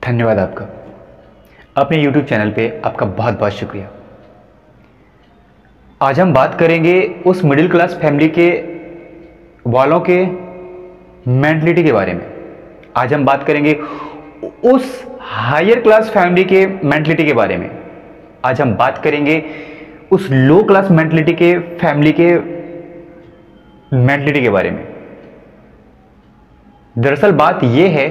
धन्यवाद आपका। अपने YouTube चैनल पे आपका बहुत बहुत शुक्रिया। आज हम बात करेंगे उस मिडिल क्लास फैमिली के वालों के मेंटलिटी के बारे में। आज हम बात करेंगे उस हायर क्लास फैमिली के मेंटलिटी के बारे में। आज हम बात करेंगे उस लो क्लास मेंटलिटी के फैमिली के मेंटलिटी के बारे में। दरअसल बात यह है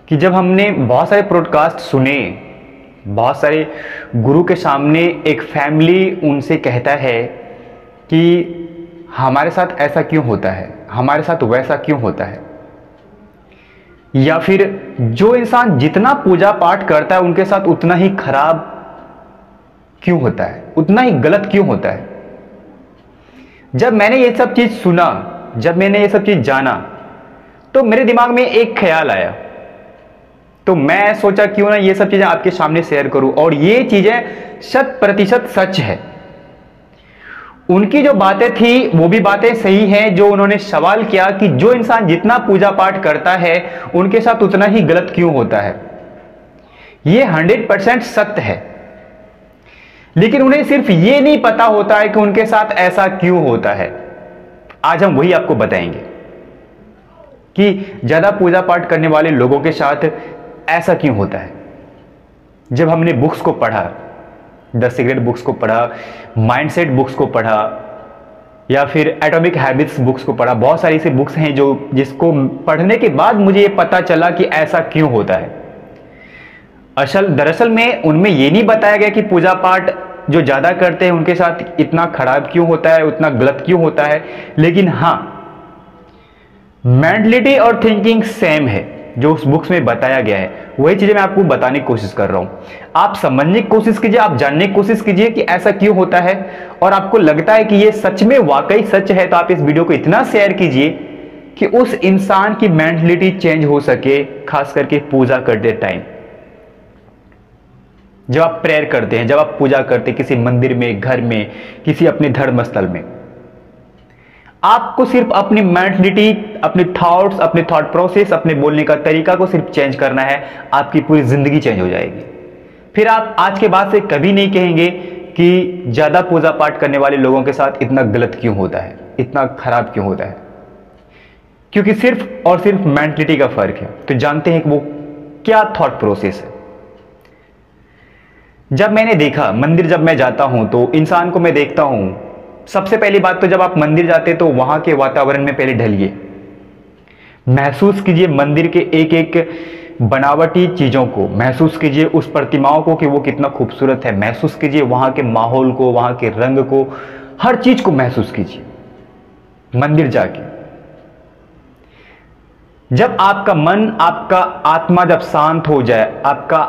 कि जब हमने बहुत सारे पॉडकास्ट सुने, बहुत सारे गुरु के सामने एक फैमिली उनसे कहता है कि हमारे साथ ऐसा क्यों होता है, हमारे साथ वैसा क्यों होता है, या फिर जो इंसान जितना पूजा पाठ करता है उनके साथ उतना ही खराब क्यों होता है, उतना ही गलत क्यों होता है। जब मैंने ये सब चीज सुना, जब मैंने ये सब चीज जाना, तो मेरे दिमाग में एक ख्याल आया। तो मैं सोचा क्यों ना ये सब चीजें आपके सामने शेयर करूं। और ये चीजें 100% सच है। उनकी जो बातें थी वो भी बातें सही हैं। जो उन्होंने सवाल किया कि जो इंसान जितना पूजा पाठ करता है उनके साथ उतना ही गलत क्यों होता है, ये 100% सत्य है। लेकिन उन्हें सिर्फ ये नहीं पता होता है कि उनके साथ ऐसा क्यों होता है। आज हम वही आपको बताएंगे कि ज्यादा पूजा पाठ करने वाले लोगों के साथ ऐसा क्यों होता है। जब हमने बुक्स को पढ़ा, द सीक्रेट बुक्स को पढ़ा, माइंडसेट बुक्स को पढ़ा, या फिर एटॉमिक हैबिट्स बुक्स को पढ़ा, बहुत सारी ऐसी बुक्स हैं जिसको पढ़ने के बाद मुझे ये पता चला कि ऐसा क्यों होता है। दरअसल में उनमें ये नहीं बताया गया कि पूजा पाठ जो ज्यादा करते हैं उनके साथ इतना खराब क्यों होता है, उतना गलत क्यों होता है। लेकिन हां, मेंटलिटी और थिंकिंग सेम है। जो उस बुक्स में बताया गया है वही चीजें मैं आपको बताने की कोशिश कर रहा हूं। आप समझने की कोशिश कीजिए, आप जानने की कोशिश कीजिए कि ऐसा क्यों होता है। और आपको लगता है कि ये सच में वाकई सच है, तो आप इस वीडियो को इतना शेयर कीजिए कि उस इंसान की मेंटलिटी चेंज हो सके, खास करके पूजा करते टाइम। जब आप प्रेयर करते हैं, जब आप पूजा करते हैं किसी मंदिर में, घर में, किसी अपने धर्मस्थल में, आपको सिर्फ अपनी मेंटलिटी, अपने थॉट्स, अपने थॉट प्रोसेस, अपने बोलने का तरीका को सिर्फ चेंज करना है, आपकी पूरी जिंदगी चेंज हो जाएगी। फिर आप आज के बाद से कभी नहीं कहेंगे कि ज्यादा पूजा पाठ करने वाले लोगों के साथ इतना गलत क्यों होता है, इतना खराब क्यों होता है। क्योंकि सिर्फ और सिर्फ मेंटलिटी का फर्क है। तो जानते हैं कि वो क्या थॉट प्रोसेस है। जब मैंने देखा, मंदिर जब मैं जाता हूं तो इंसान को मैं देखता हूं, सबसे पहली बात तो जब आप मंदिर जाते तो वहां के वातावरण में पहले ढलिए, महसूस कीजिए मंदिर के एक एक बनावटी चीजों को, महसूस कीजिए उस प्रतिमाओं को कि वो कितना खूबसूरत है, महसूस कीजिए वहां के माहौल को, वहां के रंग को, हर चीज को महसूस कीजिए मंदिर जाके। जब आपका मन, आपका आत्मा जब शांत हो जाए, आपका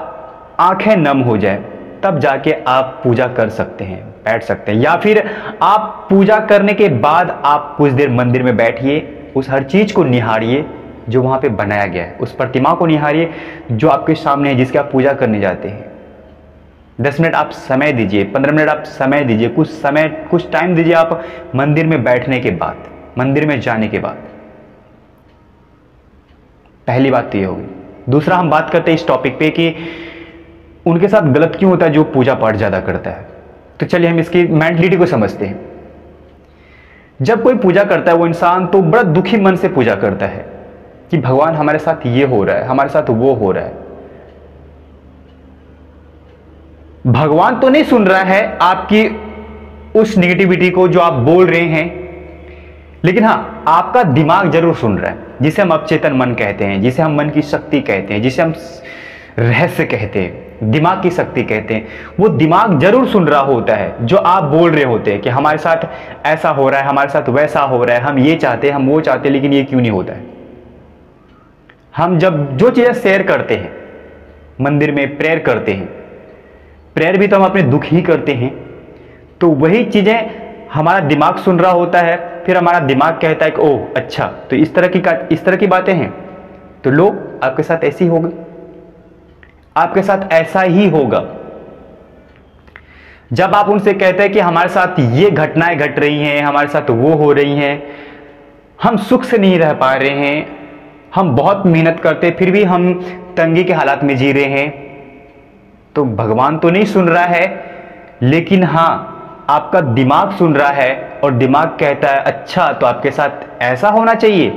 आंखें नम हो जाए, तब जाके आप पूजा कर सकते हैं, बैठ सकते हैं। या फिर आप पूजा करने के बाद आप कुछ देर मंदिर में बैठिए, उस हर चीज को निहारिए जो वहां पे बनाया गया है, उस प्रतिमा को निहारिए जो आपके सामने है, जिसकी आप पूजा करने जाते हैं। 10 मिनट आप समय दीजिए, 15 मिनट आप समय दीजिए, कुछ टाइम दीजिए आप मंदिर में बैठने के बाद, मंदिर में जाने के बाद। पहली बात तो ये होगी। दूसरा, हम बात करते हैं इस टॉपिक पे कि उनके साथ गलत क्यों होता है जो पूजा पाठ ज्यादा करता है। तो चलिए हम इसकी मेंटलिटी को समझते हैं। जब कोई पूजा करता है वो इंसान तो बड़ा दुखी मन से पूजा करता है कि भगवान हमारे साथ ये हो रहा है, हमारे साथ वो हो रहा है। भगवान तो नहीं सुन रहा है आपकी उस निगेटिविटी को जो आप बोल रहे हैं, लेकिन हां, आपका दिमाग जरूर सुन रहा है, जिसे हम अवचेतन मन कहते हैं, जिसे हम मन की शक्ति कहते हैं, जिसे हम रहस्य कहते हैं, दिमाग की शक्ति कहते हैं। वो दिमाग जरूर सुन रहा होता है जो आप बोल रहे होते हैं कि हमारे साथ ऐसा हो रहा है, हमारे साथ वैसा हो रहा है, हम ये चाहते हैं, हम वो चाहते हैं, लेकिन ये क्यों नहीं होता है। हम जब जो चीजें शेयर करते हैं, मंदिर में प्रेयर करते हैं, प्रेयर भी तो हम अपने दुख ही करते हैं, तो वही चीजें हमारा दिमाग सुन रहा होता है। फिर हमारा दिमाग कहता है कि ओह अच्छा, तो इस तरह की बातें हैं, तो लोग आपके साथ ऐसी होगी, आपके साथ ऐसा ही होगा। जब आप उनसे कहते हैं कि हमारे साथ ये घटनाएं घट रही हैं, हमारे साथ वो हो रही हैं, हम सुख से नहीं रह पा रहे हैं, हम बहुत मेहनत करते फिर भी हम तंगी के हालात में जी रहे हैं, तो भगवान तो नहीं सुन रहा है, लेकिन हाँ आपका दिमाग सुन रहा है और दिमाग कहता है अच्छा तो आपके साथ ऐसा होना चाहिए,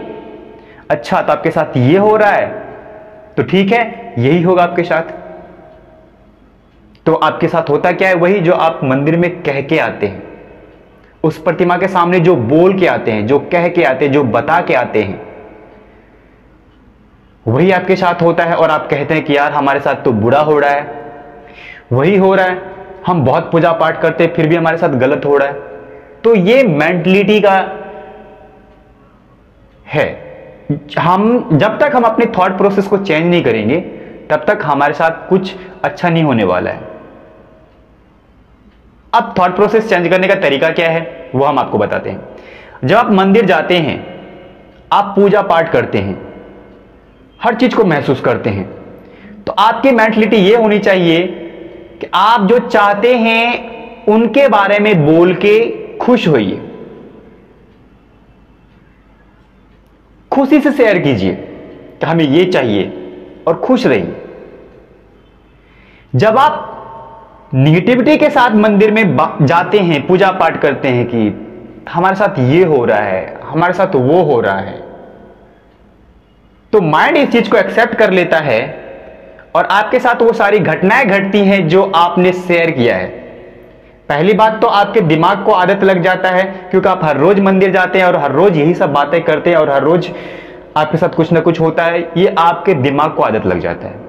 अच्छा तो आपके साथ ये हो रहा है, तो ठीक है यही होगा आपके साथ। तो आपके साथ होता क्या है, वही जो आप मंदिर में कह के आते हैं, उस प्रतिमा के सामने जो बोल के आते हैं, जो कह के आते हैं, जो बता के आते हैं, वही आपके साथ होता है। और आप कहते हैं कि यार हमारे साथ तो बुरा हो रहा है, वही हो रहा है, हम बहुत पूजा पाठ करते हैं फिर भी हमारे साथ गलत हो रहा है। तो ये मेंटलिटी का है। हम जब तक हम अपने थॉट प्रोसेस को चेंज नहीं करेंगे तब तक हमारे साथ कुछ अच्छा नहीं होने वाला है। अब थॉट प्रोसेस चेंज करने का तरीका क्या है वो हम आपको बताते हैं। जब आप मंदिर जाते हैं, आप पूजा पाठ करते हैं, हर चीज को महसूस करते हैं, तो आपकी मेंटलिटी ये होनी चाहिए कि आप जो चाहते हैं उनके बारे में बोल के खुश होइए, खुशी से शेयर कीजिए कि हमें ये चाहिए और खुश रहिए। जब आप निगेटिविटी के साथ मंदिर में जाते हैं, पूजा पाठ करते हैं कि हमारे साथ ये हो रहा है, हमारे साथ वो हो रहा है, तो माइंड इस चीज को एक्सेप्ट कर लेता है और आपके साथ वो सारी घटनाएं घटती हैं जो आपने शेयर किया है। पहली बात तो आपके दिमाग को आदत लग जाता है, क्योंकि आप हर रोज मंदिर जाते हैं और हर रोज यही सब बातें करते हैं और हर रोज आपके साथ कुछ ना कुछ होता है, ये आपके दिमाग को आदत लग जाता है।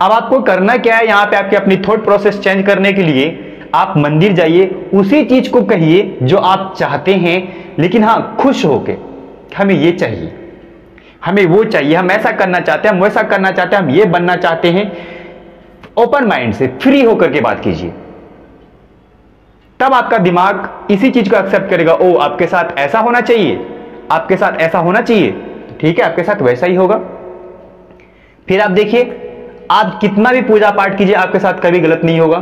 अब आपको करना क्या है, यहां पे आपके अपनी थॉट प्रोसेस चेंज करने के लिए आप मंदिर जाइए, उसी चीज को कहिए जो आप चाहते हैं, लेकिन हां खुश होके, हमें ये चाहिए, हमें वो चाहिए, हम ऐसा करना चाहते हैं, हम वैसा करना चाहते हैं, हम ये बनना चाहते हैं। ओपन माइंड से फ्री होकर के बात कीजिए, तब आपका दिमाग इसी चीज को एक्सेप्ट करेगा। ओ आपके साथ ऐसा होना चाहिए, आपके साथ ऐसा होना चाहिए, ठीक है आपके साथ वैसा ही होगा। फिर आप देखिए, आप कितना भी पूजा पाठ कीजिए आपके साथ कभी गलत नहीं होगा।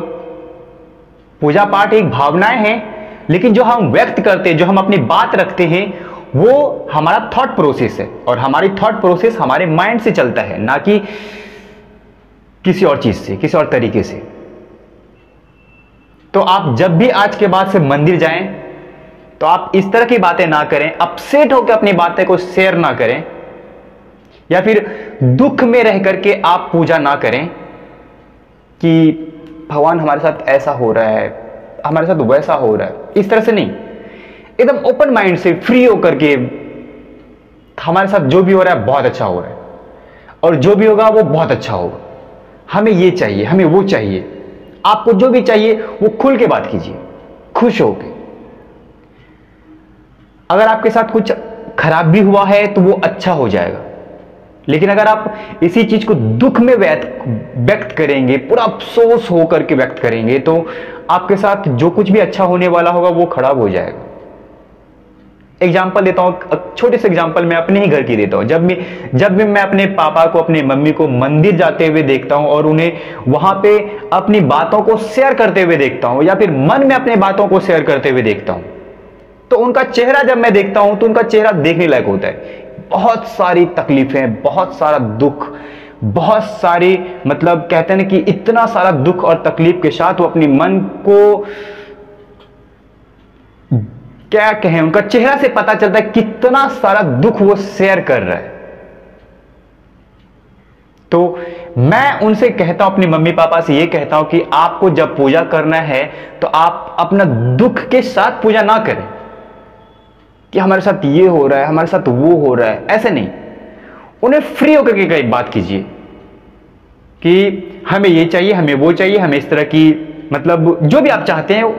पूजा पाठ एक भावनाएं हैं, लेकिन जो हम व्यक्त करते हैं, जो हम अपनी बात रखते हैं, वो हमारा थॉट प्रोसेस है और हमारी थॉट प्रोसेस हमारे माइंड से चलता है, ना कि किसी और चीज से, किसी और तरीके से। तो आप जब भी आज के बाद से मंदिर जाएं तो आप इस तरह की बातें ना करें, अपसेट होकर अपनी बातें को शेयर ना करें, या फिर दुख में रह करके आप पूजा ना करें कि भगवान हमारे साथ ऐसा हो रहा है, हमारे साथ वैसा हो रहा है, इस तरह से नहीं। एकदम ओपन माइंड से फ्री होकर के हमारे साथ जो भी हो रहा है बहुत अच्छा हो रहा है और जो भी होगा वो बहुत अच्छा होगा, हमें ये चाहिए, हमें वो चाहिए। आपको जो भी चाहिए वो खुल के बात कीजिए, खुश होके। अगर आपके साथ कुछ खराब भी हुआ है तो वो अच्छा हो जाएगा, लेकिन अगर आप इसी चीज को दुख में व्यक्त करेंगे, पूरा अफसोस होकर के व्यक्त करेंगे, तो आपके साथ जो कुछ भी अच्छा होने वाला होगा वो खराब हो जाएगा। एग्जाम्पल देता हूं, छोटे से एग्जाम्पल मैं अपने ही घर की देता हूं। जब भी मैं अपने पापा को, अपनी मम्मी को मंदिर जाते हुए देखता हूं और उन्हें वहां पे अपनी बातों को शेयर करते हुए देखता हूं, या फिर मन में अपनी बातों को शेयर करते हुए देखता हूं, तो उनका चेहरा जब मैं देखता हूं तो उनका चेहरा देखने लायक होता है। बहुत सारी तकलीफें, बहुत सारा दुख, बहुत सारी, मतलब कहते हैं कि इतना सारा दुख और तकलीफ के साथ वो अपनी मन को, क्या कहें, उनका चेहरा से पता चलता है कितना सारा दुख वो शेयर कर रहा है। तो मैं उनसे कहता हूं, अपनी मम्मी पापा से ये कहता हूं कि आपको जब पूजा करना है तो आप अपना दुख के साथ पूजा ना करें कि हमारे साथ ये हो रहा है, हमारे साथ वो हो रहा है, ऐसे नहीं। उन्हें फ्री होकर के कई बात कीजिए कि हमें ये चाहिए, हमें वो चाहिए, हमें इस तरह की, मतलब जो भी आप चाहते हैं,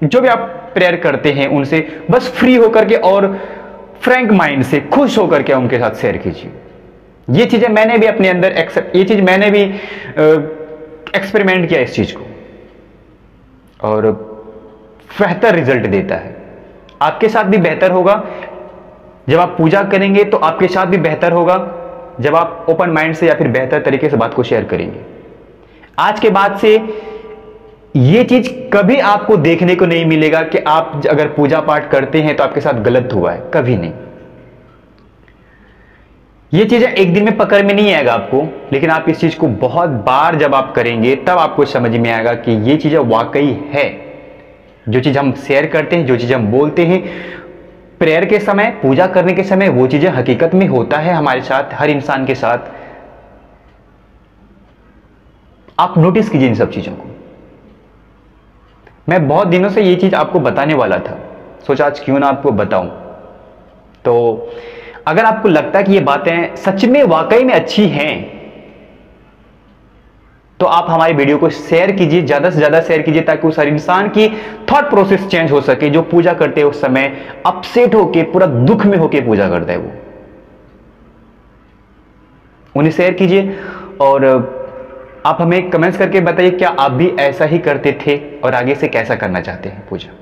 जो भी आप प्रेयर करते हैं, उनसे बस फ्री होकर के और फ्रैंक माइंड से, खुश होकर के उनके साथ शेयर कीजिए। ये चीजें मैंने भी अपने अंदर ये चीज मैंने भी एक्सपेरिमेंट किया इस चीज को, और बेहतर रिजल्ट देता है। आपके साथ भी बेहतर होगा जब आप पूजा करेंगे, तो आपके साथ भी बेहतर होगा जब आप ओपन माइंड से या फिर बेहतर तरीके से बात को शेयर करेंगे। आज के बाद से ये चीज कभी आपको देखने को नहीं मिलेगा कि आप अगर पूजा पाठ करते हैं तो आपके साथ गलत हुआ है, कभी नहीं। ये चीजें एक दिन में पकड़ में नहीं आएगा आपको, लेकिन आप इस चीज को बहुत बार जब आप करेंगे तब आपको समझ में आएगा कि ये चीजें वाकई है। जो चीज हम शेयर करते हैं, जो चीज हम बोलते हैं प्रेयर के समय, पूजा करने के समय, वो चीजें हकीकत में होता है हमारे साथ, हर इंसान के साथ। आप नोटिस कीजिए इन सब चीजों को। मैं बहुत दिनों से ये चीज आपको बताने वाला था, सोचा आज क्यों ना आपको बताऊं। तो अगर आपको लगता है कि ये बातें सच में वाकई में अच्छी हैं, तो आप हमारी वीडियो को शेयर कीजिए, ज्यादा से ज्यादा शेयर कीजिए, ताकि उस हर इंसान की थॉट प्रोसेस चेंज हो सके, जो पूजा करते हैं उस समय अपसेट होके, पूरा दुख में होके पूजा करता है, वो उन्हें शेयर कीजिए। और आप हमें कमेंट्स करके बताइए क्या आप भी ऐसा ही करते थे और आगे से कैसा करना चाहते हैं पूजा।